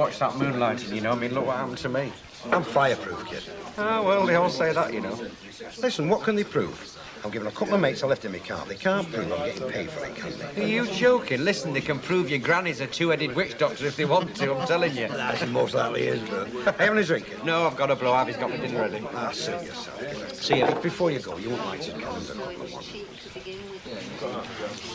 Watch that moonlighting, you know. I mean, look what happened to me. I'm fireproof, kid. Oh, well, they all say that, you know. Listen, what can they prove? I'm giving a couple of mates a lift in my car. They can't prove I'm getting paid for it, can they? Are you joking? Listen, they can prove your granny's a two-headed witch doctor if they want to, I'm telling you. That's most likely is, but... Hey, having a drink? No, I've got to blow. Abby's got my dinner ready. Ah, suit yourself. See you. Before you go, you won't like to get us a couple of one.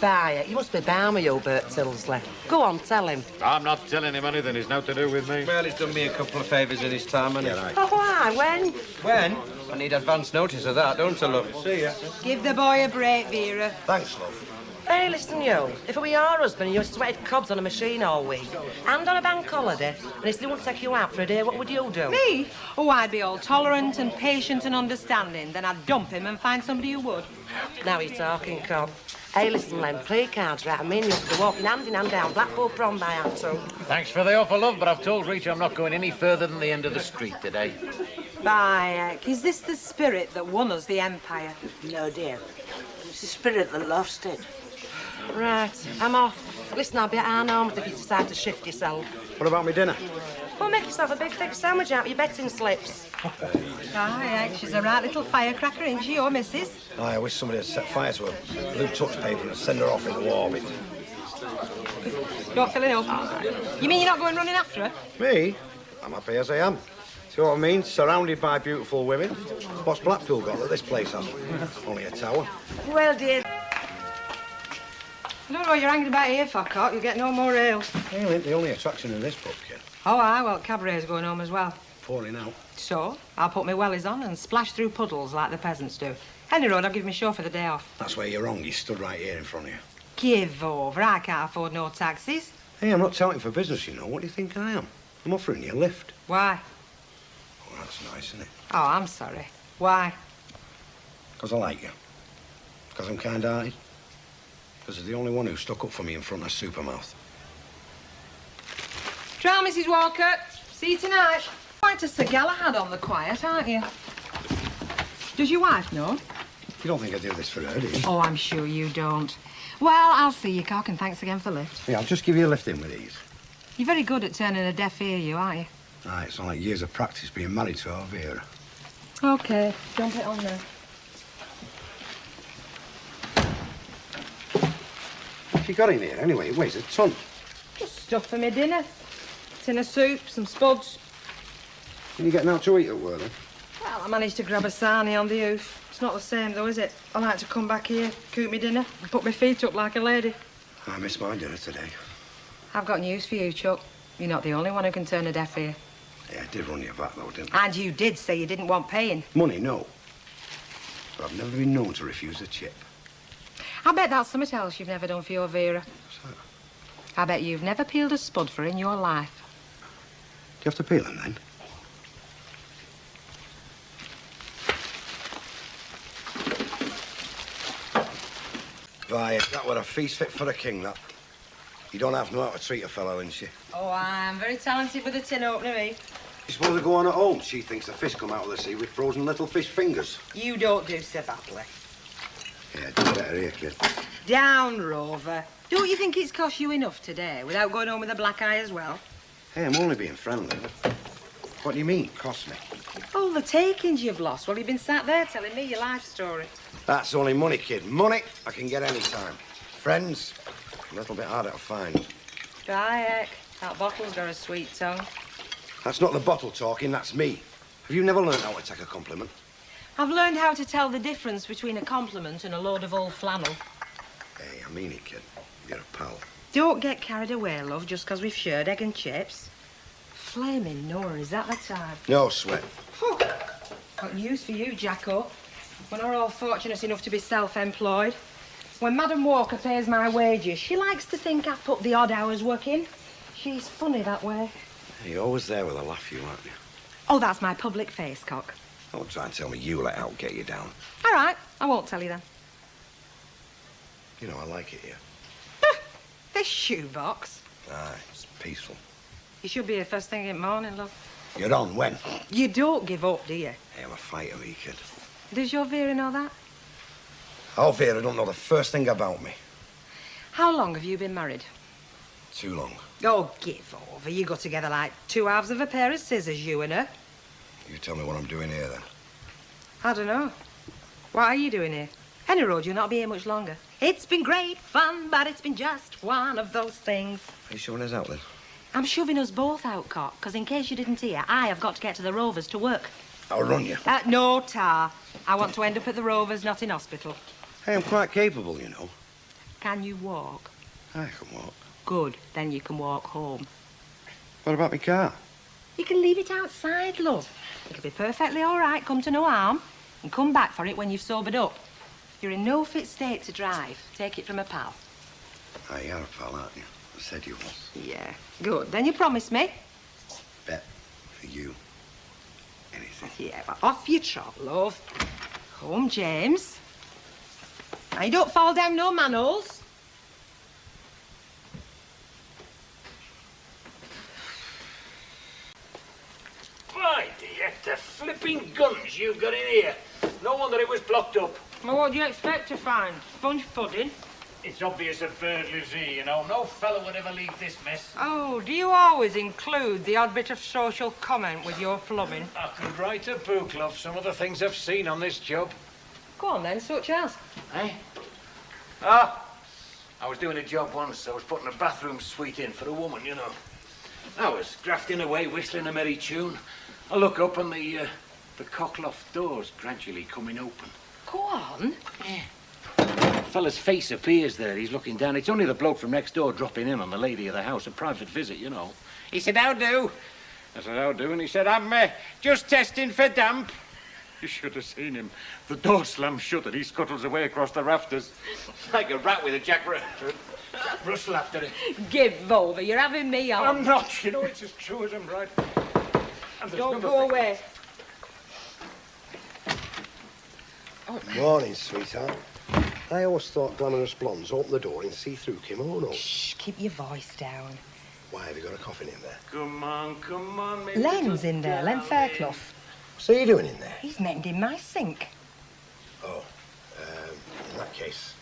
Bye, you must be bound with you, Bert Tilsley. Go on, tell him. I'm not telling him anything. He's nothing to do with me. Well, he's done me a couple of favours in his time, hasn't he? Yeah, right. Oh, why? When? When? I need advance notice of that, don't I, love? See ya. Give the boy a break, Vera. Thanks, love. Hey, listen, you. If it were your husband and you sweated cobs on a machine all week, and on a bank holiday, and he still wouldn't take you out for a day, what would you do? Me? Oh, I'd be all tolerant and patient and understanding. Then I'd dump him and find somebody who would. Now you're talking, Cobb. Hey, listen, Len, play cards, right? I mean, you'll be walking hand in hand down Blackpool prom by half two. Thanks for the offer, love, but I've told Rita I'm not going any further than the end of the street today. Bayek, is this the spirit that won us the Empire? No, dear. It's the spirit that lost it. Right, I'm off. Listen, I'll be at Arn Arms if you decide to shift yourself. What about my dinner? Well, make yourself a big thick sandwich out of your betting slips. Bayek, she's a right little firecracker, ain't she, your missus? I wish somebody had set fire to her. Blue touch paper and send her off in the orbit. You're filling up. You mean you're not going running after her? Me? I'm happy as I am. See what I mean? Surrounded by beautiful women. What's Blackpool got that this place has? Only a tower. Well, dear. I don't know what you're angry about here, Fockart. You'll get no more ale. Ale ain't the only attraction in this pub, kid. Oh, aye, well, cabaret's going home as well. Pouring out. So, I'll put my wellies on and splash through puddles like the peasants do. Any road, I'll give me show for the day off. That's where you're wrong. You stood right here in front of you. Give over. I can't afford no taxis. Hey, I'm not touting for business, you know. What do you think I am? I'm offering you a lift. Why? Oh, that's nice, isn't it? Oh, I'm sorry. Why? Because I like you. Because I'm kind-hearted. Because you're the only one who stuck up for me in front of Supermouth. Try, Mrs. Walker. See you tonight. Quite a Sir Galahad on the quiet, aren't you? Does your wife know? You don't think I do this for her, do you? Oh, I'm sure you don't. Well, I'll see you, Cock, and thanks again for the lift. Yeah, I'll just give you a lift in with these. You're very good at turning a deaf ear, you, aren't you? Aye, it's like years of practice being married to our Vera. OK, jump it on there. What you got in here, anyway? It weighs a ton. Just stuff for me dinner. Tin of soup, some spuds. When you getting out to eat at work, then? Well, I managed to grab a sarnie on the hoof. It's not the same, though, is it? I like to come back here, cook me dinner, and put my feet up like a lady. I missed my dinner today. I've got news for you, Chuck. You're not the only one who can turn a deaf ear. Yeah, I did run you back, though, didn't I? And you did say you didn't want paying. Money, no. But I've never been known to refuse a chip. I bet that's something else you've never done for your Vera. What's that? I bet you've never peeled a spud for her in your life. Do you have to peel them, then? Why, that were a feast fit for a king, that. You don't have to know how to treat a fellow, ain't you? Oh, I'm very talented with a tin opener, me. You suppose I go on at home? She thinks the fish come out of the sea with frozen little fish fingers. You don't do so badly. Yeah, do better here, kid. Down, Rover. Don't you think it's cost you enough today without going home with a black eye as well? Hey, I'm only being friendly. What do you mean, cost me? Oh, the takings you've lost. Well, you've been sat there telling me your life story. That's only money, kid. Money I can get any time. Friends, a little bit harder to find. Bayek, that bottle's got a sweet tongue. That's not the bottle talking, that's me. Have you never learned how to take a compliment? I've learned how to tell the difference between a compliment and a load of old flannel. Hey, I mean it, kid. You're a pal. Don't get carried away, love, just 'cause we've shared egg and chips. Flaming Nora, is that the time? No sweat. Whew. Got news for you, Jacko. We're not all fortunate enough to be self-employed. When Madam Walker pays my wages, she likes to think I've put the odd hours work in. She's funny that way. Hey, you're always there with a laugh, you aren't you? Oh, that's my public face, Cock. Don't try and tell me you let out get you down. All right, I won't tell you then. You know, I like it here. This shoebox. Aye, it's peaceful. You should be here first thing in the morning, love. You're on, when? You don't give up, do you? Hey, I'm a fighter, me, kid. Does your Vera know that? Oh, Vera don't know the first thing about me. How long have you been married? Too long. Oh, give over. You go together like two halves of a pair of scissors, you and her. You tell me what I'm doing here, then. I don't know. What are you doing here? Any road, you'll not be here much longer. It's been great fun, but it's been just one of those things. Are you shoving us out, then? I'm shoving us both out, Cock, because in case you didn't hear, I have got to get to the Rovers to work. I'll run you. No, Tar. I want to end up at the Rovers, not in hospital. Hey, I'm quite capable, you know. Can you walk? I can walk. Good. Then you can walk home. What about my car? You can leave it outside, love. It'll be perfectly all right, come to no harm, and come back for it when you've sobered up. You're in no fit state to drive. Take it from a pal. Ah, you're a pal, aren't you? I said you was. Yeah. Good. Then you promise me? Bet for you. Anything. Yeah, well, off you trot, love. Home, James. Now, you don't fall down no manholes. My dear, the flipping guns you've got in here. No wonder it was blocked up. Well, what do you expect to find? Sponge pudding? It's obvious a bird lives here, you know. No fellow would ever leave this mess. Oh, do you always include the odd bit of social comment with your plumbing? I could write a book, love, some of the things I've seen on this job. Go on, then, such as? Eh? I was doing a job once. I was putting a bathroom suite in for a woman, you know. I was grafting away, whistling a merry tune. I look up and the cockloft door's gradually coming open. Go on. Yeah. Fella's face appears there. He's looking down. It's only the bloke from next door dropping in on the lady of the house, a private visit, you know. He said, "How do?" I said, "How do?" And he said, "I'm just testing for damp." You should have seen him. The door slams shut and he scuttles away across the rafters. Like a rat with a Jack Russell after it. Give over. You're having me on. I'm not. You know, it's as true as I'm right. Don't go away. Morning, sweetheart. I always thought glamorous blondes open the door and see through kimono. Shh, keep your voice down. Why, have you got a coffin in there? Come on. Len's in there, Len Fairclough. What's he doing in there? He's mending my sink. Oh, in that case,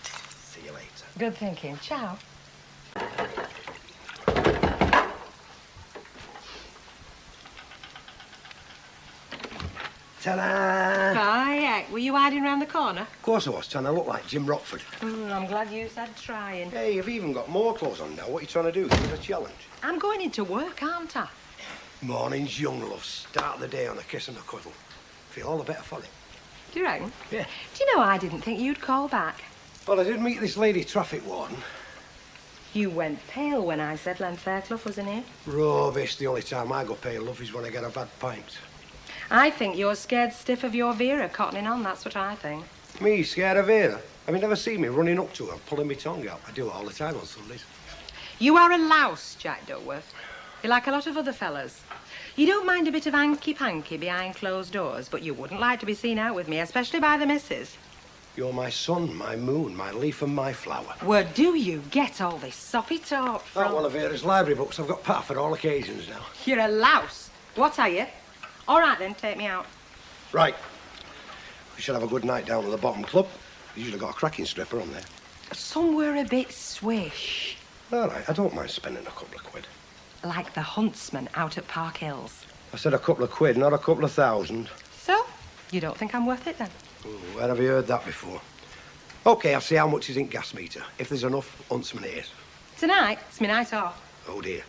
see you later. Good thinking. Ciao. Ta-da! Hi, were you hiding round the corner? Of course I was, trying to look like Jim Rockford. I'm glad you said trying. Hey, you've even got more clothes on now. What are you trying to do? Give us a challenge. I'm going into work, aren't I? Morning's young, love. Start the day on a kiss and a cuddle. Feel all the better for it. Do you reckon? Yeah. Do you know, I didn't think you'd call back. Well, I did meet this lady traffic warden. You went pale when I said Len Fairclough was in here. Rubbish. The only time I go pale, love, is when I get a bad pint. I think you're scared stiff of your Vera cottoning on, that's what I think. Me, scared of Vera? Have you never seen me running up to her, pulling my tongue out? I do it all the time on Sundays. You are a louse, Jack Duckworth. You're like a lot of other fellas. You don't mind a bit of hanky-panky behind closed doors, but you wouldn't like to be seen out with me, especially by the missus. You're my sun, my moon, my leaf and my flower. Where do you get all this soppy talk from? Not one of Vera's library books. I've got part for all occasions now. You're a louse. What are you? All right, then, take me out. Right. We should have a good night down at the bottom club. We've usually got a cracking stripper on there. Somewhere a bit swish. All right, I don't mind spending a couple of quid. Like the huntsman out at Park Hills. I said a couple of quid, not a couple of thousand. So, you don't think I'm worth it, then? Where have you heard that before? OK, I'll see how much is in gas meter. If there's enough, huntsman it is. Tonight, it's my night off. Oh, dear.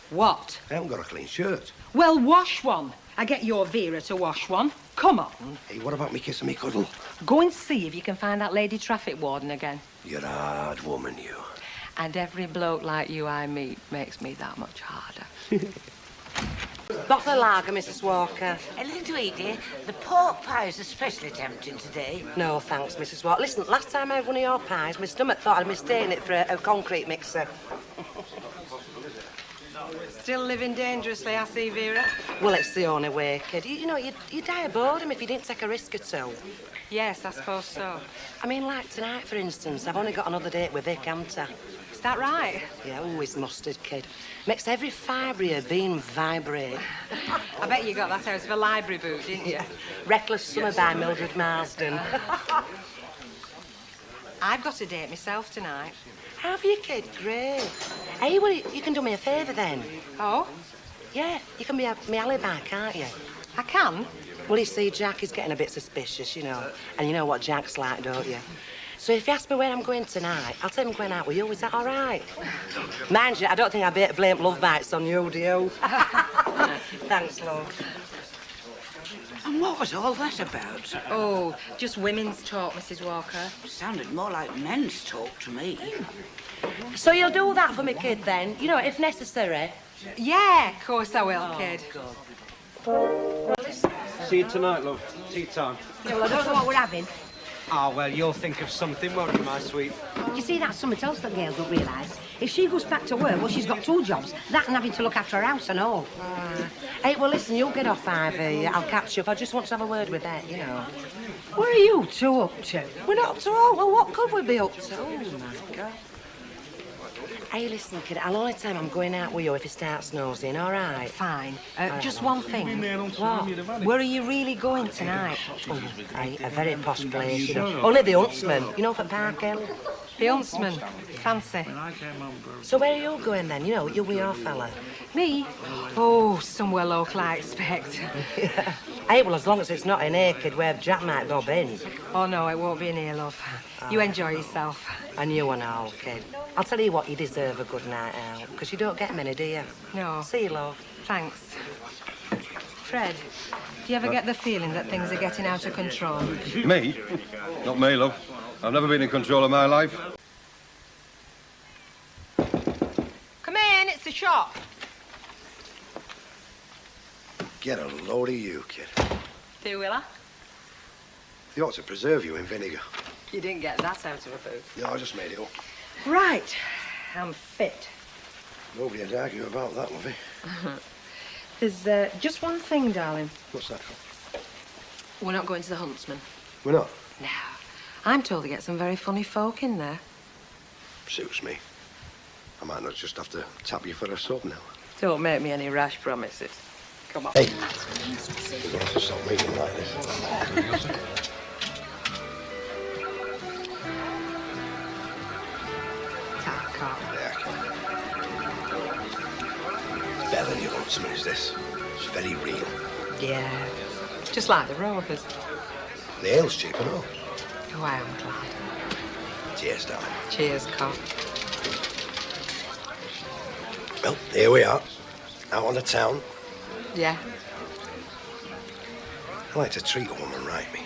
What? I haven't got a clean shirt. Well, wash one. I get your Vera to wash one. Come on. Hey, what about me kiss and me cuddle? Go and see if you can find that lady traffic warden again. You're a hard woman, you. And every bloke like you I meet makes me that much harder. Bottle of lager, Mrs. Walker. Anything to eat, dear? The pork pie is especially tempting today. No, thanks, Mrs. Walker. Listen, last time I had one of your pies, my stomach thought I'd mistaken it for a concrete mixer. Still living dangerously, I see, Vera. Well, it's the only way, kid. You know, you'd die of boredom if you didn't take a risk or two. Yes, I suppose so. I mean, like tonight, for instance, I've only got another date with Vic, haven't I? Is that right? Yeah, always mustard, kid. Makes every fibre of your being vibrate. I bet you got that out of a library book, didn't you? Reckless Summer by Mildred Marsden. I've got a date myself tonight. Have you, kid? Great. Hey, well, you can do me a favour then. Oh? Yeah, you can be my alibi, can't you? I can? Well, you see, Jack is getting a bit suspicious, you know. And you know what Jack's like, don't you? So if you ask me where I'm going tonight, I'll tell him I'm going out with you. Is that all right? Mind you, I don't think I'd be able to blame love bites on you, do you? Thanks, love. And what was all that about? Oh, just women's talk, Mrs. Walker. Sounded more like men's talk to me. So you'll do that for me, kid, then? You know, if necessary. Yeah, of course I will, kid. See you tonight, love. Tea time. Yeah, well, I don't know what we're having. Ah, well, you'll think of something, won't you, my sweet? You see, that's something else that girls don't realise. If she goes back to work, well, she's got 2 jobs. That and having to look after her house and all. Hey, well, listen, you'll get off, Ivy. I'll catch you up. I just want to have a word with that, you know. What are you 2 up to? We're not up to all. Well, what could we be up to? Oh, my God. Hey, listen, kid, I'll only tell him I'm going out with you if he starts nosing, all right? Fine. Just one thing. What? Where are you really going tonight? Oh, hey, a very posh place, you know. Only the Huntsman, you know, for Park Hill. The Huntsman. Fancy. So where are you going then? You know, you with your fella. Me? Oh, somewhere local, I expect. Yeah. Hey, well, as long as it's not in here, kid, where Jack might bob in. Oh, no, it won't be in here, love. You enjoy yourself. And you and all, kid. I'll tell you what, you deserve a good night out, because you don't get many, do you? No. See you, love. Thanks. Fred, do you ever get the feeling that things are getting out of control? Me? Not me, love. I've never been in control of my life. Come in, it's the shop. Get a load of you, kid. Do, will I? They ought to preserve you in vinegar. You didn't get that out of a boot. No, I just made it up. Right. I'm fit. Nobody would argue about that, lovey. There's just one thing, darling. What's that? We're not going to the Huntsman. We're not. No. I'm told to get some very funny folk in there. Suits me. I might not just have to tap you for a sub now. Don't make me any rash promises. Come on. Hey, we're going to have to stop meeting like this. Better than your Huntsman, is this? It's very real. Yeah. Just like the Rovers. The ale's cheap and all. Oh, I am glad. Cheers, darling. Cheers, Cop. Well, here we are. Out on the town. Yeah, I like to treat a woman right, me.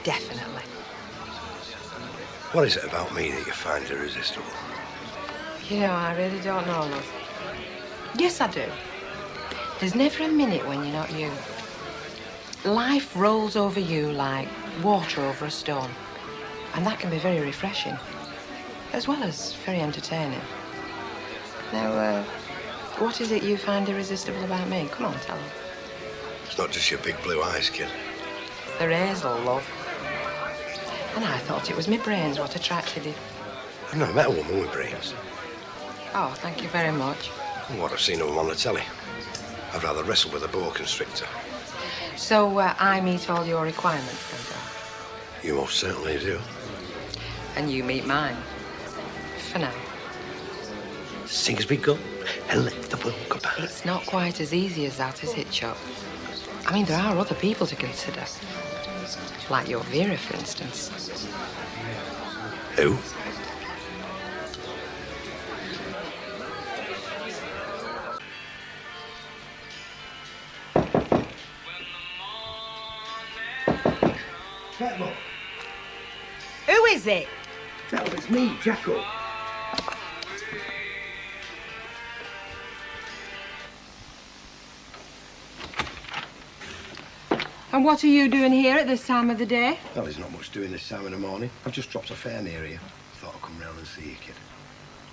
definitely. What is it about me that you find irresistible? You know, I really don't know, love. Yes, I do. There's never a minute when you're not you. Life rolls over you like water over a stone. And that can be very refreshing, as well as very entertaining. Now, what is it you find irresistible about me? Come on, tell me. It's not just your big blue eyes, kid. They're hazel, love. And I thought it was my brains what attracted you. I've never met a woman with brains. Oh, thank you very much. What, I've seen them on the telly. I'd rather wrestle with a boa constrictor. So, I meet all your requirements, then, darling? You most certainly do. And you meet mine. For now. Things be good and let the world go by. It's not quite as easy as that, is it, Chop? I mean, there are other people to consider. Like your Vera, for instance. Who? Who is it? That was me, Jacko. And what are you doing here at this time of the day? Well, there's not much doing this time in the morning. I've just dropped a fare near here. Thought I'd come round and see you, kid.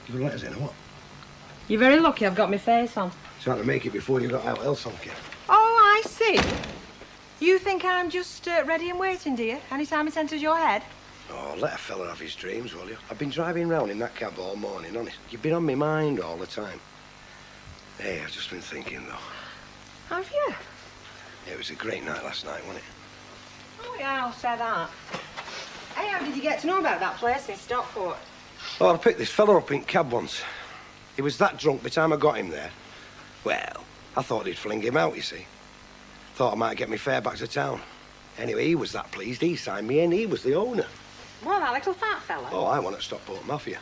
You got letters in, or what? You're very lucky I've got my face on. Trying to make it before you got out else on, kid. Oh, I see. You think I'm just ready and waiting, do you? Anytime it enters your head? Oh, let a fella have his dreams, will you? I've been driving round in that cab all morning, honest. You've been on my mind all the time. Hey, I've just been thinking, though. Have you? It was a great night last night, wasn't it? Oh, yeah, I'll say that. Hey, how did you get to know about that place in Stockport? Oh, I picked this fella up in cab once. He was that drunk by the time I got him there. Well, I thought he'd fling him out, you see. Thought I might get me fare back to town. Anyway, he was that pleased, he signed me in. He was the owner. Well, that little fat fella. Oh, I want at Stockport Mafia.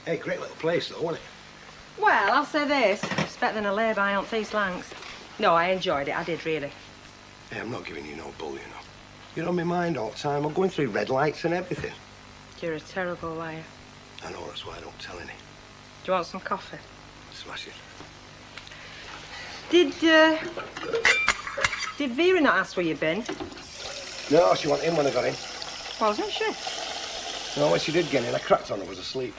Hey, great little place, though, wasn't it? Well, I'll say this. It's better than a lay-by on Thieves' Lanks. No, I enjoyed it. I did, really. Hey, I'm not giving you no bull, you know. You're on my mind all the time. I'm going through red lights and everything. You're a terrible liar. I know, that's why I don't tell any. Do you want some coffee? Smash it. Did Vera not ask where you'd been? No, she wasn't in when I got in. Wasn't she? No, when she did get in, I cracked on her, was asleep.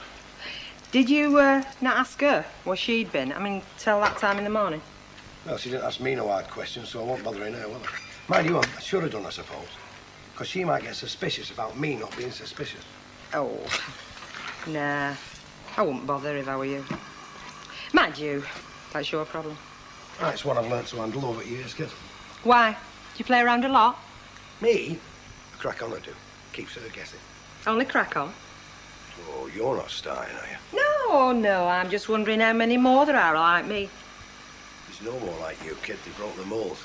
Did you not ask her where she'd been? I mean, till that time in the morning? Well, she didn't ask me no hard questions, so I won't bother her, will I? Mind you, I should have done, I suppose. Because she might get suspicious about me not being suspicious. Oh, nah. I wouldn't bother if I were you. Mind you, that's your problem. That's what I've learnt to handle over the years, kid. Why? Do you play around a lot? Me? I crack on, I do. Keeps her guessing. Only crack on? Oh, you're not starting, are you? No, I'm just wondering how many more there are like me. There's no more like you, kid. They broke the mould.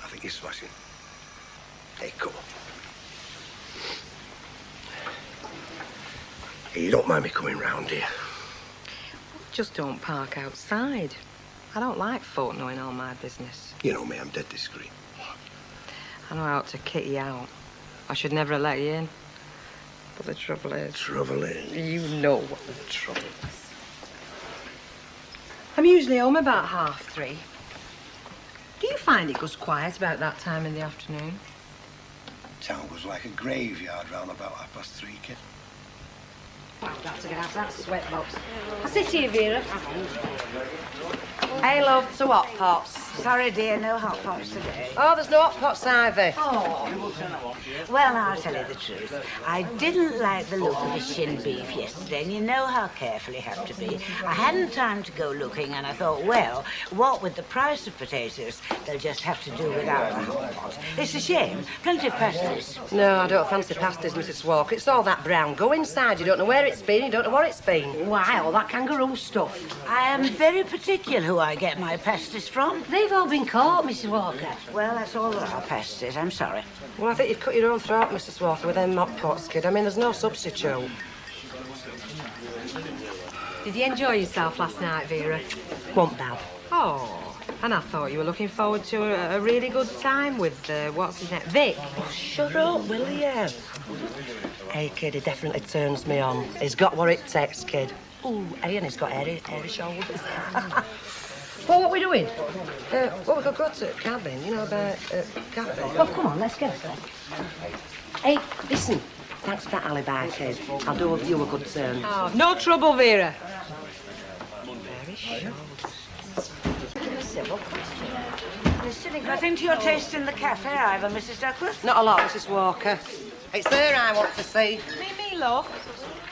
I think you're smashing. Hey, come on. Hey, you don't mind me coming round here? Just don't park outside. I don't like folk knowing all my business. You know me, I'm dead discreet. I know how to kit you out. I should never have let you in. But the trouble is... Trouble is? You know what the trouble is. I'm usually home about 3:30. Do you find it goes quiet about that time in the afternoon? Town goes like a graveyard round about 3:30, kid. I've got to get out of that sweatbox. I'll sit here, Vera. Hey, love, to hot pots. Sorry, dear, no hot pots today. Oh, there's no hot pots either. Oh. Well, I'll tell you the truth. I didn't like the look of the shin beef yesterday, and you know how careful you have to be. I hadn't time to go looking, and I thought, well, what with the price of potatoes, they'll just have to do without the hot pot. It's a shame. Plenty of pasties. No, I don't fancy pasties, Mrs. Walker. It's all that brown. Go inside. You don't know where it's been. You don't know what it's been. Why, all that kangaroo stuff. I am very particular who I get my pasties from. They've all been caught, Mrs. Walker. Well, that's all there are, pasties. I'm sorry. Well, I think you've cut your own throat, Mrs. Walker, with them hot pots, kid. I mean, there's no substitute. Did you enjoy yourself last night, Vera? Wasn't bad. Oh, and I thought you were looking forward to a really good time with, what's his name, Vic. Oh, shut up, will you? Hey, kid, he definitely turns me on. He's got what it takes, kid. Ooh, hey, and he's got hairy shoulders. Well, what are we doing? Well, we could go to a cabin, you know, about cafe. Well, come on, let's get it then. Hey, listen. Thanks for that alibi, kid. I'll do you a good turn. Oh, no trouble, Vera. Very sure. Civil question. Nothing to your taste in the cafe either, Mrs. Duckworth? Not a lot, Mrs. Walker. It's her I want to see. Me, love.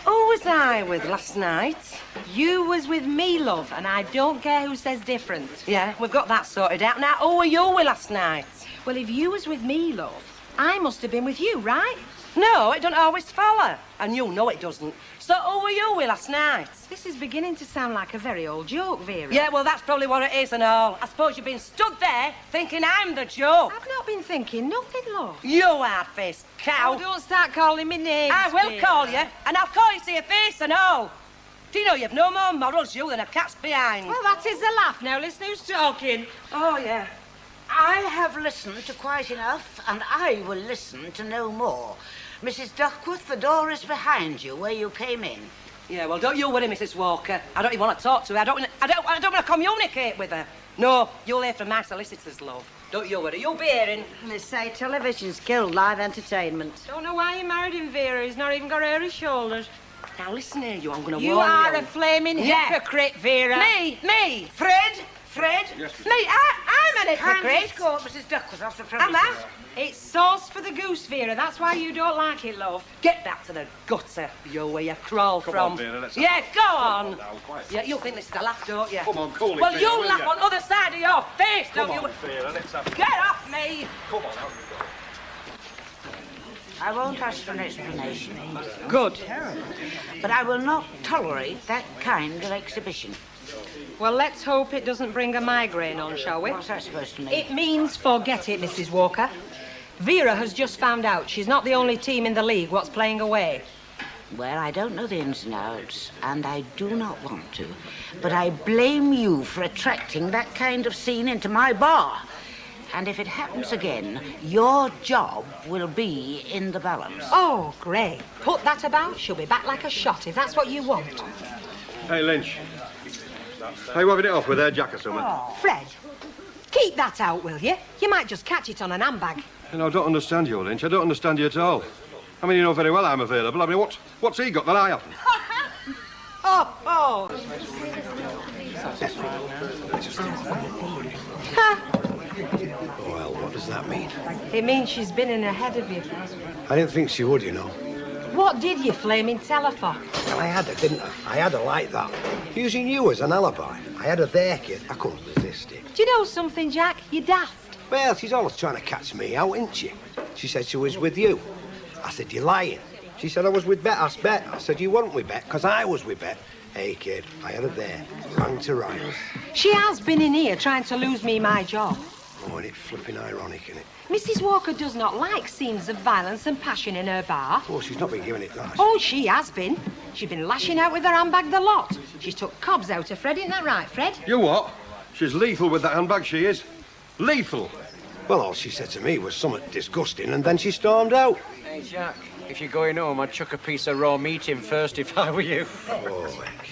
Who was I with last night? You was with me, love, and I don't care who says different. Yeah, we've got that sorted out. Now, who were you with last night? Well, if you was with me, love, I must have been with you, right? No, it don't always follow. And you know it doesn't. So who were you with last night? This is beginning to sound like a very old joke, Vera. Yeah, well, that's probably what it is and all. I suppose you've been stood there thinking I'm the joke. I've not been thinking nothing, love. You hard-faced cow. Oh, don't start calling me names, I will Vera. call you, and I'll call you to your face and all. Do you know you've no more morals, you, than a cat's behind? Well, that is a laugh. Now, listen who's talking. Oh, yeah. I have listened to quite enough, and I will listen to no more. Mrs. Duckworth, the door is behind you, where you came in. Yeah, well, don't you worry, Mrs. Walker. I don't even want to talk to her. I don't want to communicate with her. No, you'll hear from my solicitors, love. Don't you worry. You'll be hearing. They say television's killed live entertainment. Don't know why you married him, Vera. He's not even got hairy shoulders. Now, listen here, you. I'm going to warn you. You are a flaming hypocrite, Vera. Me? Fred? Yes, Mrs. Me? I'm an Kindly hypocrite. escort Mrs. Duckworth off the Am premises. I? It's sauce for the goose, Vera. That's why you don't like it, love. Get back to the gutter, you, where you crawl Come from. on, Vera, let's Yeah, go on. Now, quiet. Yeah, you think this is a laugh, don't you? Come on, cool it, Well, Vera, you will laugh ya? on the other side of your face, Come don't on, you? Vera, let's have it. Get off me. Come on, out you go. I won't ask for an explanation. Good. But I will not tolerate that kind of exhibition. Well, let's hope it doesn't bring a migraine on, shall we? What's that supposed to mean? It means forget it, Mrs. Walker. Vera has just found out she's not the only team in the league what's playing away. Well, I don't know the ins and outs, and I do not want to. But I blame you for attracting that kind of scene into my bar. And if it happens again, your job will be in the balance. Oh, great. Put that about. She'll be back like a shot, if that's what you want. Hey, Lynch. How you having it off with their Jack or something? Oh, Fred, keep that out, will you? You might just catch it on an handbag. I don't understand you, Lynch. I don't understand you at all. I mean, you know very well I'm available. I mean, what's he got that I haven't? Oh. Well, what does that mean? It means she's been in ahead of you. I didn't think she would, you know. What did you flaming tell her for? Well, I had her, didn't I? I had her like that. Using you as an alibi. I had her there, kid. I couldn't resist it. Do you know something, Jack? You're daft. Well, she's always trying to catch me out, isn't she? She said she was with you. I said, you're lying. She said I was with Bet. Asked Bet. I said, you weren't with Bet, because I was with Bet. Hey, kid, I had her there. Rang to rights. She has been in here trying to lose me my job. Oh, and it's flipping ironic, isn't it? Mrs. Walker does not like scenes of violence and passion in her bar. Oh, she's not been giving it that. Oh, she has been. She's been lashing out with her handbag the lot. She's took cobs out of Fred, isn't that right, Fred? You what? She's lethal with that handbag, she is. Lethal. Well, all she said to me was something disgusting, and then she stormed out. Hey, Jack, if you're going home, I'd chuck a piece of raw meat in first if I were you. Oh, heck.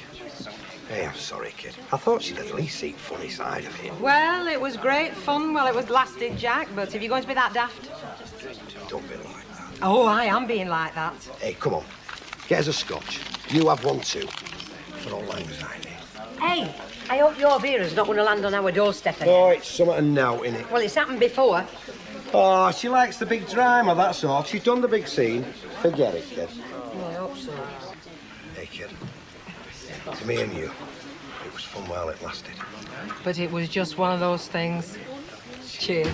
Hey, I'm sorry, kid. I thought she'd at least see the funny side of it. Well, it was great fun while it was lasted, Jack, but if you're going to be that daft... Don't be like that. Oh, I am being like that. Hey, come on. Get us a scotch. You have one too. For all anxiety. Hey, I hope your Vera's not going to land on our doorstep again. Oh, it's something now, innit? Well, it's happened before. Oh, she likes the big drama, that's all. She's done the big scene. Forget it, kid. I hope so. Hey, kid. To me and you, it was fun while it lasted. But it was just one of those things. Cheers.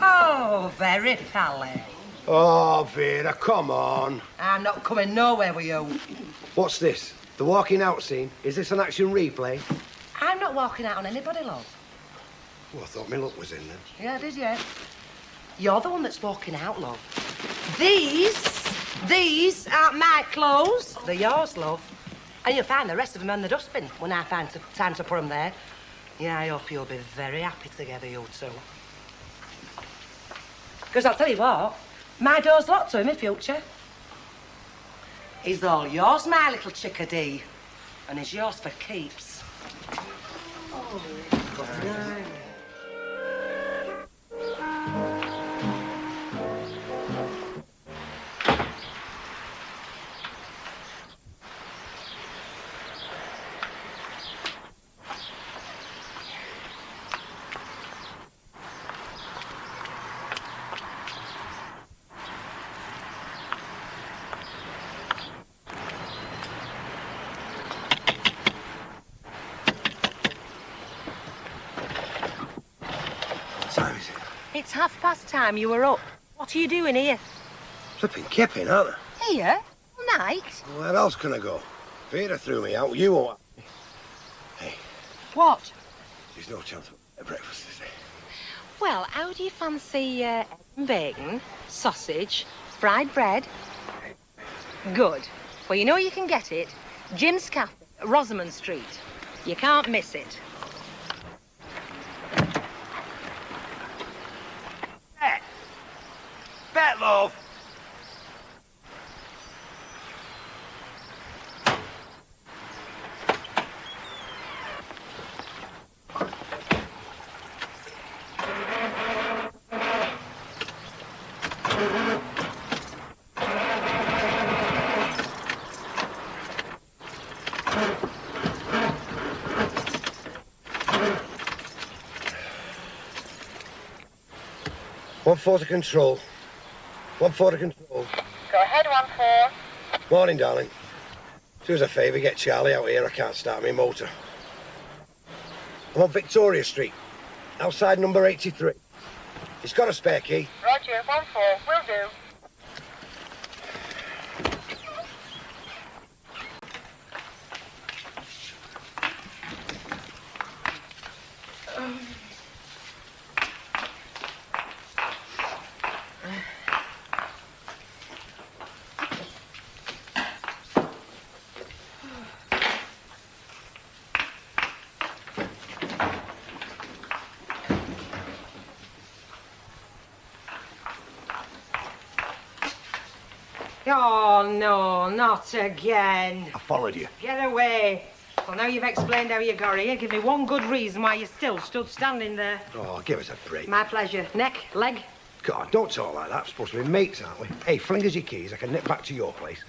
Oh, very pally. Oh, Vera, come on. I'm not coming nowhere with you. What's this? The walking out scene? Is this an action replay? I'm not walking out on anybody, love. Oh, I thought my luck was in then. Yeah, did you? You're the one that's walking out, love. These aren't my clothes. They're yours, love. And you'll find the rest of them in the dustbin when I find time to put them there. Yeah, I hope you'll be very happy together, you two. Because I'll tell you what, my door's locked to him in future. He's all yours, my little chickadee. And he's yours for keeps. Oh, God. It's time. You were up. What are you doing here? Flipping kipping, aren't I? Here? All night? Where else can I go? Vera threw me out. You won't. Hey, What? there's no chance of breakfast, is there? Well, how do you fancy egg and bacon, sausage, fried bread? Good. Well, you know you can get it. Jim's Cafe, Rosamond Street. You can't miss it. Bet, love. One four to control. 1-4 to control. Go ahead, 1-4. Morning, darling. Do us a favour, get Charlie out here. I can't start my motor. I'm on Victoria Street, outside number 83. He's got a spare key. Roger. you. 1-4. Will do. Oh, no, not again. I followed you. Get away. Well, now you've explained how you got here, give me one good reason why you still stood standing there. Oh, give us a break. My pleasure. Neck, leg? God, don't talk like that. We're supposed to be mates, aren't we? Hey, fling us your keys. I can nip back to your place.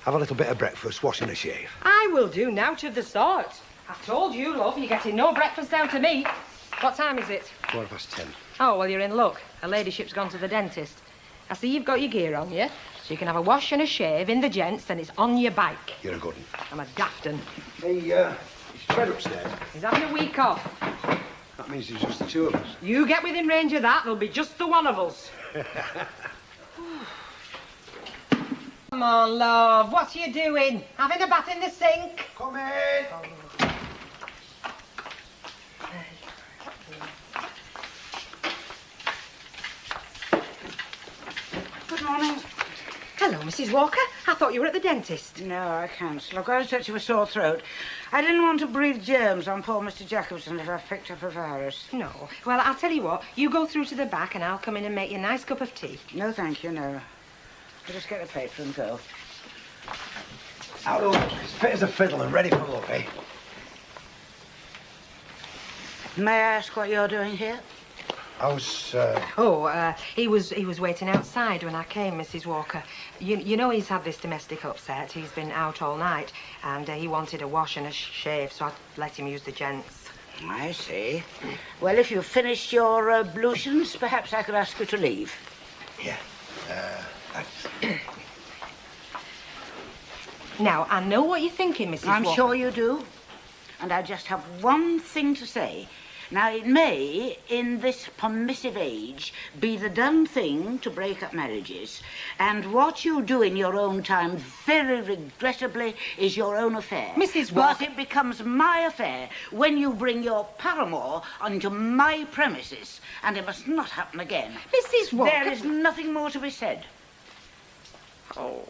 Have a little bit of breakfast, wash and a shave. I will do nought of the sort. I've told you, love, you're getting no breakfast down to me. What time is it? 10:15. Oh, well, you're in luck. Her ladyship's gone to the dentist. I see you've got your gear on, yeah? So you can have a wash and a shave in the gents, and it's on your bike. You're a good one. I'm a daft un. Hey, is Fred upstairs? He's having a week off. That means there's just the two of us. You get within range of that, there'll be just the one of us. Come on, love. What are you doing? Having a bath in the sink? Come in. Good morning. Hello, Mrs. Walker. I thought you were at the dentist. No, I cancelled. I've got a touch of a sore throat. I didn't want to breathe germs on poor Mr. Jacobson if I picked up a virus. No. Well, I'll tell you what. You go through to the back and I'll come in and make you a nice cup of tea. No, thank you, no. I'll just get the paper and go. Out of as fit as a fiddle and ready for love, eh? May I ask what you're doing here? I was, he was waiting outside when I came, Mrs. Walker. You know he's had this domestic upset. He's been out all night, and he wanted a wash and a shave, so I let him use the gents. I see. Well, if you've finished your ablutions, perhaps I could ask you to leave. Yeah. Thanks. Now, I know what you're thinking, Mrs. I'm Walker. sure you do. And I just have one thing to say. Now, it may, in this permissive age, be the done thing to break up marriages. And what you do in your own time, very regrettably, is your own affair. Mrs. Walker... But it becomes my affair when you bring your paramour onto my premises. And it must not happen again. Mrs. Walker... There is nothing more to be said. Oh...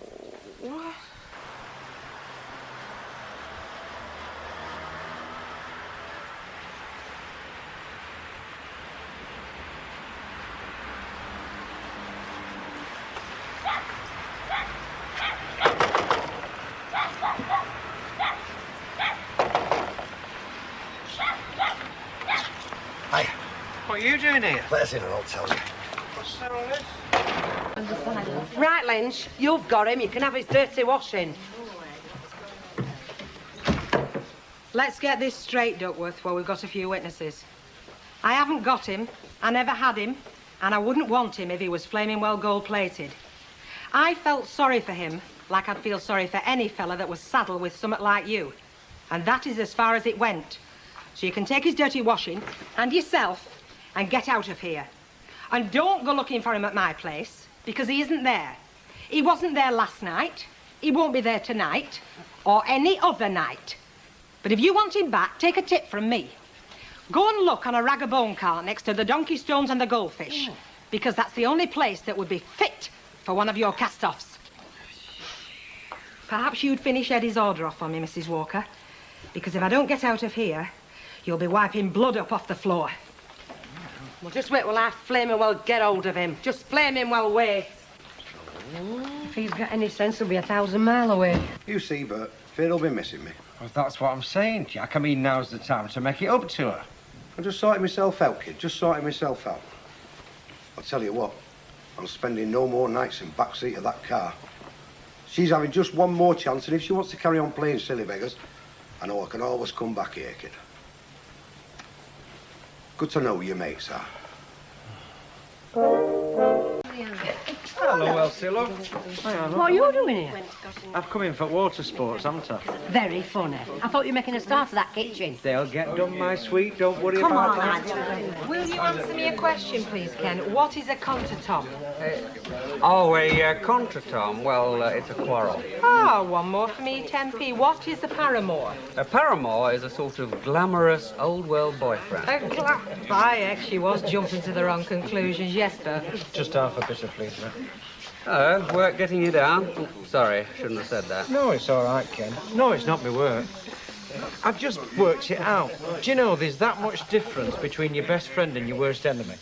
What are you doing here? Let us in and I'll tell you. Right, Lynch, you've got him. You can have his dirty washing. Let's get this straight, Duckworth, while we've got a few witnesses. I haven't got him, I never had him, and I wouldn't want him if he was flaming well gold-plated. I felt sorry for him, like I'd feel sorry for any fella that was saddled with something like you. And that is as far as it went. So you can take his dirty washing, and yourself, and get out of here. And don't go looking for him at my place, because he isn't there. He wasn't there last night, he won't be there tonight, or any other night. But if you want him back, take a tip from me. Go and look on a rag of bone cart next to the donkey stones and the goldfish, because that's the only place that would be fit for one of your cast-offs. Perhaps you'd finish Eddie's order off for me, Mrs. Walker, because if I don't get out of here, you'll be wiping blood up off the floor. Well, just wait while I flaming well get hold of him. Just flaming well wait. If he's got any sense, he'll be 1,000 miles away. You see, Bert, Fera'll be missing me. Well, that's what I'm saying, Jack. I mean, now's the time to make it up to her. I'm just sorting myself out, kid. Just sorting myself out. I'll tell you what. I'm spending no more nights in backseat of that car. She's having just one more chance, and if she wants to carry on playing silly beggars, I know I can always come back here, kid. Good to know who your mates are. Oh, Hello, Elsie, look. What are you doing here? I've come in for water sports, haven't I? Very funny. I thought you were making a start of that kitchen. They'll get done, my sweet. Don't worry Come about on, that. Will you answer me a question, please, Ken? What is a contretemps? A contretemps? Well, it's a quarrel. Ah, one more for me, 10p. What is a paramour? A paramour is a sort of glamorous old-world boyfriend. By heck, she was jumping to the wrong conclusions, yes, sir. Just half a bitter, please, mate. Oh, work getting you down? Sorry, shouldn't have said that. No, it's all right, Ken. No, it's not my work. I've just worked it out. Do you know there's that much difference between your best friend and your worst enemy?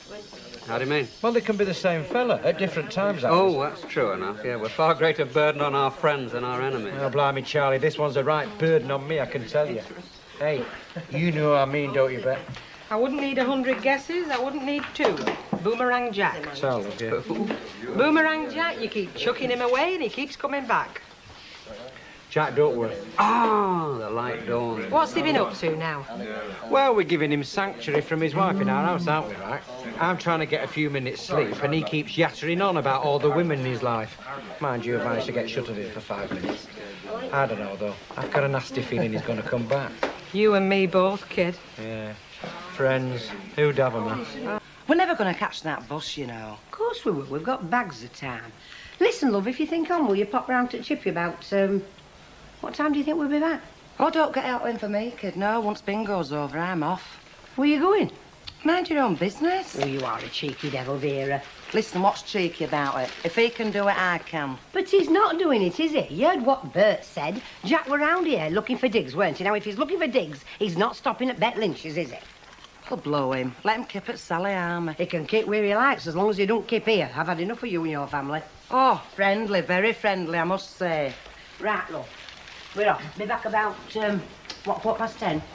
How do you mean? Well, they can be the same fella at different times, that Oh, that's true enough, yeah. We're far greater burden on our friends than our enemies. Oh, blimey, Charlie, this one's a right burden on me, I can tell you. Hey, you know what I mean, don't you, Bet? I wouldn't need 100 guesses. I wouldn't need 2. Boomerang Jack. So, look, yeah. Boomerang Jack, you keep chucking him away and he keeps coming back. Jack Duckworth. Ah, the light dawn. What's he been up to now? Well, we're giving him sanctuary from his wife in our house, aren't we, right? I'm trying to get a few minutes' sleep, and he keeps yattering on about all the women in his life. Mind you, I've managed to get shut of him for 5 minutes. I don't know, though. I've got a nasty feeling he's going to come back. You and me both, kid. Yeah. Friends. Who'd have 'em? We're never going to catch that bus, you know. Of course we will. We've got bags of time. Listen, love, if you think on, will you pop round to Chippy about, what time do you think we'll be back? Oh, don't get out in for me, kid. No, once bingo's over, I'm off. Where are you going? Mind your own business. Oh, you are a cheeky devil, Vera. Listen, what's cheeky about it? If he can do it, I can. But he's not doing it, is he? You heard what Bert said. Jack were round here looking for digs, weren't he? Now, if he's looking for digs, he's not stopping at Bet Lynch's, is he? I'll blow him. Let him kip at Sally Army. He can kip where he likes, as long as he don't kip here. I've had enough of you and your family. Oh, friendly, very friendly, I must say. Right, love. We're off. Be back about, 10:15?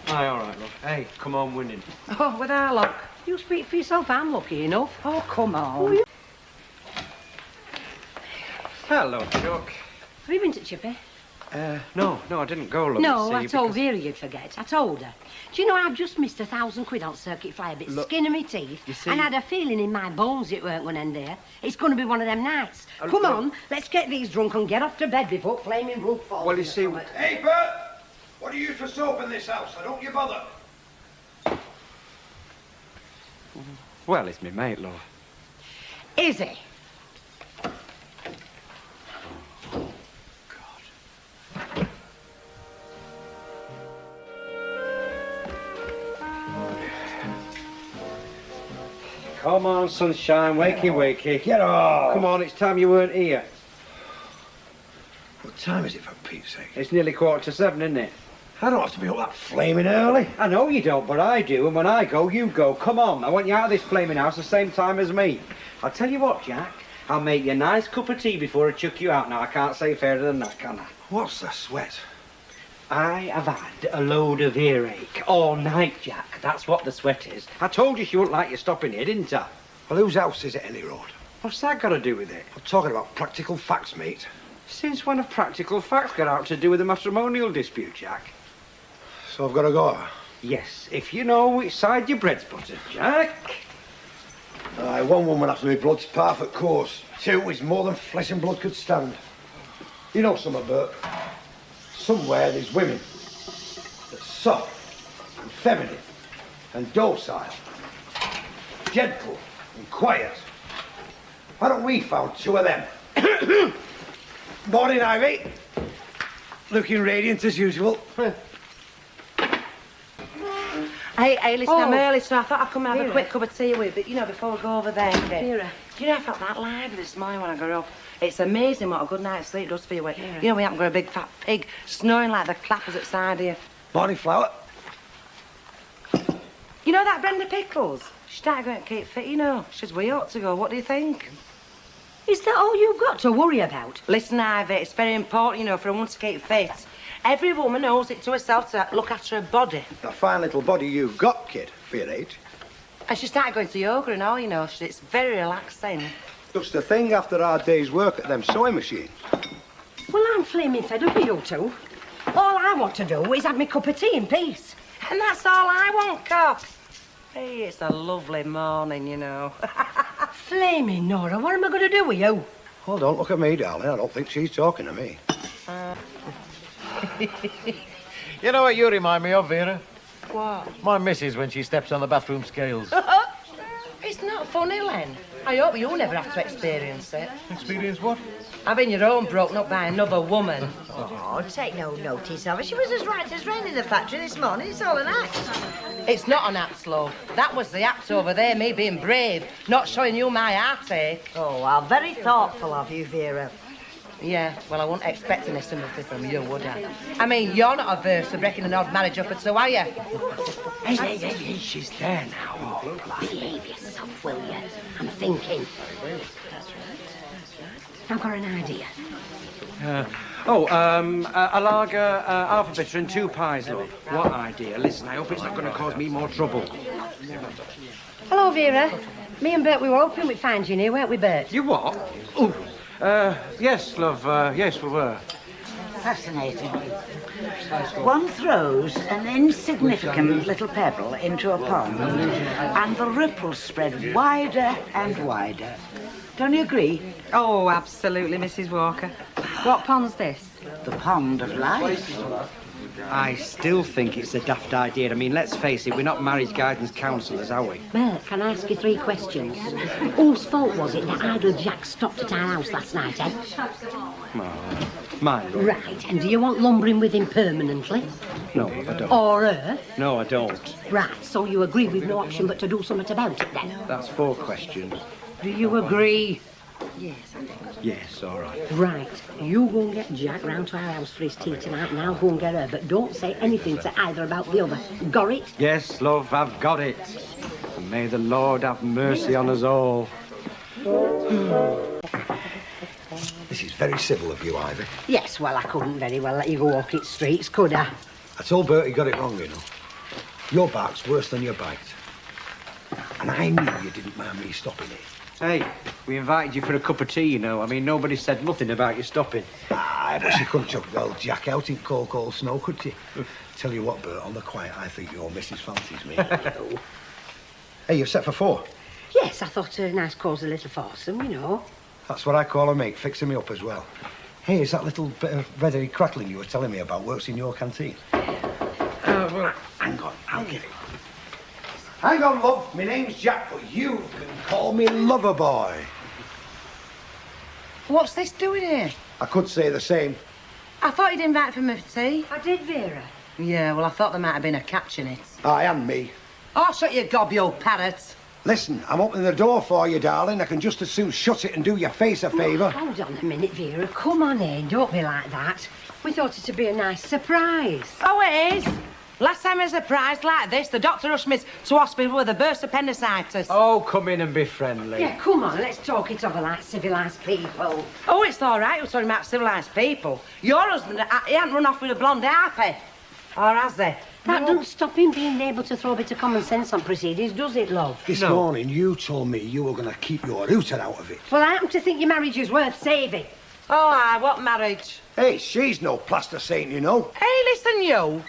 Aye, all right, love. Hey, come on, winning. Oh, with our luck. You speak for yourself, I'm lucky enough. Oh, come on. Hello, Chuck. Have you been to Chippy? No, I didn't go, love. No, you I see, told because- Vera you'd forget. I told her. Do you know, I've just missed £1,000 on Circuit Flyer, bit Look, skin of my teeth, you see- and had a feeling in my bones it weren't going to end there. It's going to be one of them nights. Come look- on, let's get these drunk and get off to bed before flaming roof falls. Well, you see... Hey, Bert! What do you use for soap in this house? I don't you bother. Well, it's me mate, love. Is he? Come on, sunshine, wakey, wakey. Get off! Come on, it's time you weren't here. What time is it, for Pete's sake? It's nearly 7:15, isn't it? I don't have to be up that flaming early. I know you don't, but I do, and when I go, you go. Come on, I want you out of this flaming house the same time as me. I'll tell you what, Jack, I'll make you a nice cup of tea before I chuck you out. Now, I can't say fairer than that, can I? What's the sweat? I have had a load of earache all night, Jack. That's what the sweat is. I told you she wouldn't like you stopping here, didn't I? Well, whose house is it, any road? What's that got to do with it? I'm talking about practical facts, mate. Since when have practical facts got out to do with a matrimonial dispute, Jack? So I've got to go. Yes, if you know which side your bread's buttered, Jack. Aye, one woman after my blood's perfect course. 2 is more than flesh and blood could stand. You know something, Bert? Somewhere there's women that's soft and feminine and docile, gentle and quiet. Why don't we found 2 of them? Morning, Ivy. Looking radiant as usual. Hey, listen, I'm Oh. early, so I thought I'd come and have Vera. a quick cup of tea with you, but, you know, before we go over there, kid. Vera. Do you know, I felt that lively this morning when I got up. It's amazing what a good night's sleep does for you. You know, we haven't got a big fat pig snoring like the clappers outside here. Morning, Flower. You know that Brenda Pickles? She started going to keep fit, you know. She's we ought to go. What do you think? Is that all you've got to worry about? Listen, Ivy, it's very important, you know, for a woman to keep fit. Every woman owes it to herself to look after her body. A fine little body you've got, kid, for your age. And she started going to yoga and all, you know. It's very relaxing. Just the thing after our day's work at them sewing machines. Well, I'm flaming fed up with you two. All I want to do is have me cup of tea in peace. And that's all I want, Cock. Hey, it's a lovely morning, you know. Flaming Nora, what am I going to do with you? Oh, don't look at me, darling. I don't think she's talking to me. You know what you remind me of, Vera? What? My missus when she steps on the bathroom scales. It's not funny, Len. I hope you'll never have to experience it. Experience what? Having your own broken up by another woman. Oh, take no notice of her. She was as right as rain in the factory this morning. It's all an act. It's not an act, love. That was the act over there, me being brave, not showing you my heartache. Oh, how very thoughtful of you, Vera. Yeah, well, I wasn't expecting this sympathy from you, would I? I mean, you're not averse to breaking an odd marriage up, and so are you? Hey, she's there now. Behave yourself, will you? I'm thinking. I've got an idea. A lager, half a bitter and 2 pies, love. What idea? Listen, I hope it's not going to cause me more trouble. Hello, Vera. Me and Bert, we were hoping we'd find you here, weren't we, Bert? You what? Oh, yes, love, yes, we were. Fascinating. One throws an insignificant little pebble into a pond, and the ripples spread wider and wider. Don't you agree? Oh, absolutely, Mrs. Walker. What pond's this? The pond of life. I still think it's a daft idea. I mean, let's face it, we're not marriage guidance counsellors, are we? Bert, can I ask you 3 questions? Whose fault was it that Idle Jack stopped at our house last night, eh? Mine, love. Right, and do you want lumbering with him permanently? No, I don't. Or her? No, I don't. Right, so you agree with no option but to do something about it, then? That's 4 questions. Do you agree? Yes, I think. Yes, all right. Right, you go and get Jack round to our house for his tea tonight, and I'll go and get her, but don't say anything to either about the other. Got it? Yes, love, I've got it. And may the Lord have mercy on us all. This is very civil of you, Ivy. Yes, well, I couldn't very well let you go walking streets, could I? I told Bert he got it wrong, you know. Your bark's worse than your bite. And I knew you didn't mind me stopping it. Hey, we invited you for a cup of tea, you know. I mean, nobody said nothing about you stopping. Ah, but she couldn't chuck the old Jack out in cold snow, could she? Tell you what, Bert, on the quiet, I think your missus fancies me. Hey, you're set for 4? Yes, I thought a nice cause a little foursome, you know. That's what I call a mate, fixing me up as well. Hey, is that little bit of ready crackling you were telling me about works in your canteen? Well, hang on, I'll get it. Hang on, love. My name's Jack, but you can call me Loverboy. What's this doing here? I could say the same. I thought you'd invite for me for tea. I did, Vera. Yeah, well, I thought there might have been a catch in it. I am me. Oh, shut your gob, you old parrot. Listen, I'm opening the door for you, darling. I can just as soon shut it and do your face a favour. Hold on a minute, Vera. Come on in. Don't be like that. We thought it'd be a nice surprise. Oh, it is. Last time I was surprised like this, the doctor rushed me to hospital with a burst of appendicitis. oh, come in and be friendly. Yeah, come on. Let's talk it over like civilised people. Oh, it's all right. We're talking about civilised people. Your husband, he hasn't run off with a blonde harpy. Or has he? That doesn't stop him being able to throw a bit of common sense on proceedings, does it, love? This morning, you told me you were going to keep your hooter out of it. Well, I happen to think your marriage is worth saving. Oh, aye, what marriage? Hey, she's no plaster saint, you know. Hey, listen, you.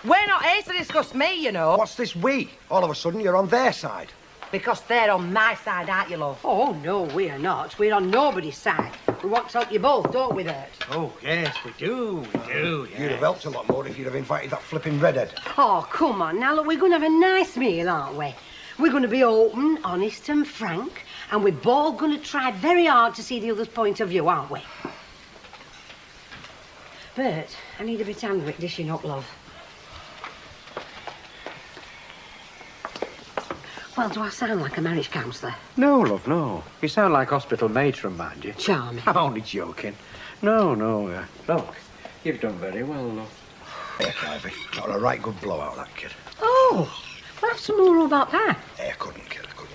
We're not here to discuss me, you know. What's this we? All of a sudden, you're on their side. Because they're on my side, aren't you, love? Oh, no, we're not. We're on nobody's side. We want to help you both, don't we, Bert? Oh, yes, we do, yes. You'd have helped a lot more if you'd have invited that flipping redhead. Oh, come on. Now, look, we're going to have a nice meal, aren't we? We're going to be open, honest and frank, and we're both going to try very hard to see the other's point of view, aren't we? Bert, I need a bit of handwork dishing up, love. Well, do I sound like a marriage counsellor? No, love, no. You sound like hospital matron, mind you. Charming. I'm only joking. No, look, you've done very well, love. Hey, Ivy, got a right good blowout, that kid. Oh, well, have some more about that. Hey, I couldn't, kid, I couldn't.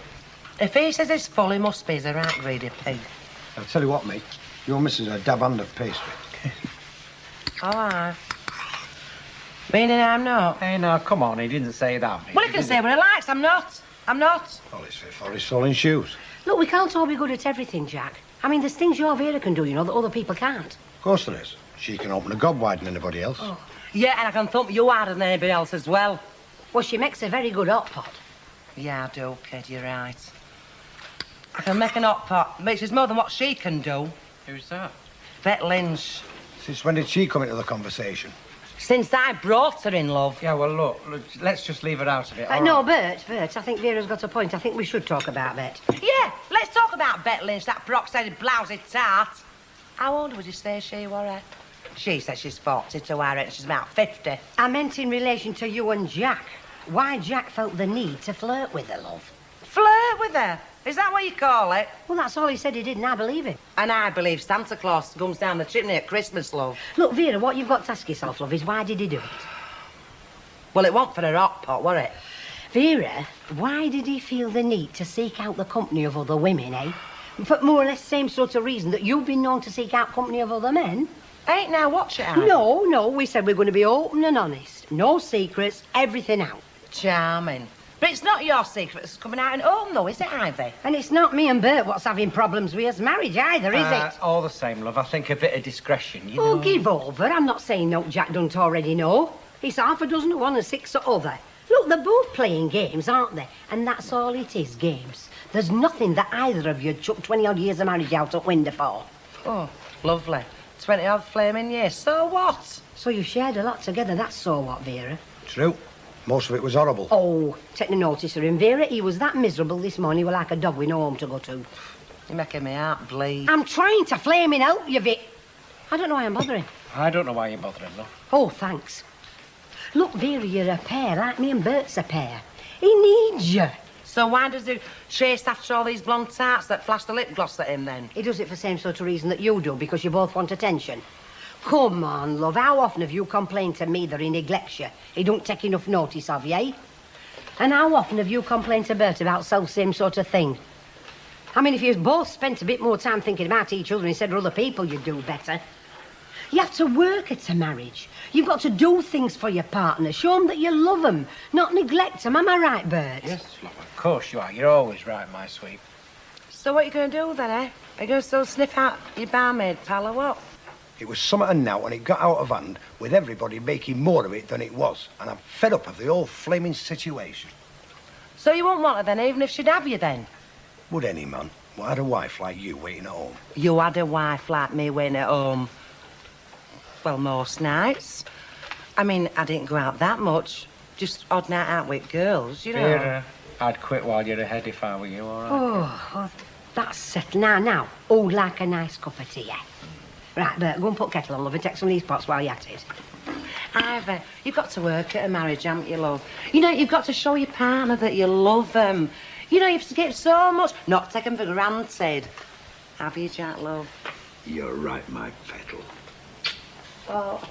If he says it's full, he must be. He's a right greedy pig. I'll tell you what, mate. Your missus is a dab hand of pastry. Oh, aye. Meaning I'm not? Hey, now, come on, he didn't say that, mate. Well, he can say what he likes. I'm not. Well, it's fit for his soul shoes. Look, we can't all be good at everything, Jack. I mean, there's things your Vera can do, you know, that other people can't. Of course there is. She can open a gob wider than anybody else. Oh. Yeah, and I can thump you harder than anybody else as well. Well, she makes a very good hot pot. Yeah, I do, kid, you're right. I can make an hot pot, but it's more than what she can do. Who's that? Bet Lynch. Since when did she come into the conversation? Since I brought her in, love. Yeah, well, look, let's just leave her out of it. No, Bert, I think Vera's got a point. I think we should talk about Bet. Yeah, let's talk about Bet Lynch, that peroxided blousy tart. How old would you say she were? She says she's 42, I reckon she's about 50. I meant in relation to you and Jack. Why Jack felt the need to flirt with her, love. Flirt with her? Is that what you call it? Well, that's all he said he did, and I believe it. And I believe Santa Claus comes down the chimney at Christmas, love. Look, Vera, what you've got to ask yourself, love, is why did he do it? Well, it wasn't for a hot pot, was it? Vera, why did he feel the need to seek out the company of other women, eh? For more or less the same sort of reason that you've been known to seek out company of other men? Ain't now, watch it out. No, we said we're going to be open and honest. No secrets, everything out. Charming. But it's not your secret that's coming out in home, though, is it, Ivy? And it's not me and Bert what's having problems with us marriage either, is it? All the same, love. I think a bit of discretion, you know. Oh, give over. I'm not saying no Jack don't already know. It's half a dozen of one and six of other. Look, they're both playing games, aren't they? And that's all it is, games. There's nothing that either of you chucked 20-odd years of marriage out at window for. Oh, lovely. 20-odd flaming years. So what? So you shared a lot together, that's so what, Vera? True. Most of it was horrible. Oh, take no notice of him, Vera. He was that miserable this morning, he was like a dog with no home to go to. You're making me heart bleed. I'm trying to flaming help you, Vic. I don't know why I'm bothering. I don't know why you're bothering, love. Oh, thanks. Look, Vera, you're a pair, like me and Bert's a pair. He needs you. So why does he chase after all these blonde tarts that flash the lip gloss at him, then? He does it for the same sort of reason that you do, because you both want attention. Come on, love, how often have you complained to me that he neglects you? He don't take enough notice of you, eh? And how often have you complained to Bert about self-same sort of thing? I mean, if you both spent a bit more time thinking about each other instead of other people, you'd do better. You have to work at a marriage. You've got to do things for your partner. Show them that you love them, not neglect them. Am I right, Bert? Yes, love, of course you are. You're always right, my sweet. So what are you going to do then, eh? Are you going to still sniff out your barmaid pal or what? It was summer and now, and it got out of hand with everybody making more of it than it was. And I'm fed up of the whole flaming situation. So you won't want her then, even if she'd have you then? Would any man? Well, I had a wife like you waiting at home. You had a wife like me waiting at home. Well, most nights. I mean, I didn't go out that much. Just odd night out with girls, you know. Vera, I'd quit while you're ahead if I were you, all right? Oh, that's settled. Now. Oh, like a nice cup of tea, yeah. Right, Bert, go and put kettle on, love, and take some of these pots while you're at it. Ivy, you've got to work at a marriage, haven't you, love? You know, you've got to show your partner that you love them. You know, you have to give so much, not take them for granted. Have you, Jack, love? You're right, my petal. Oh.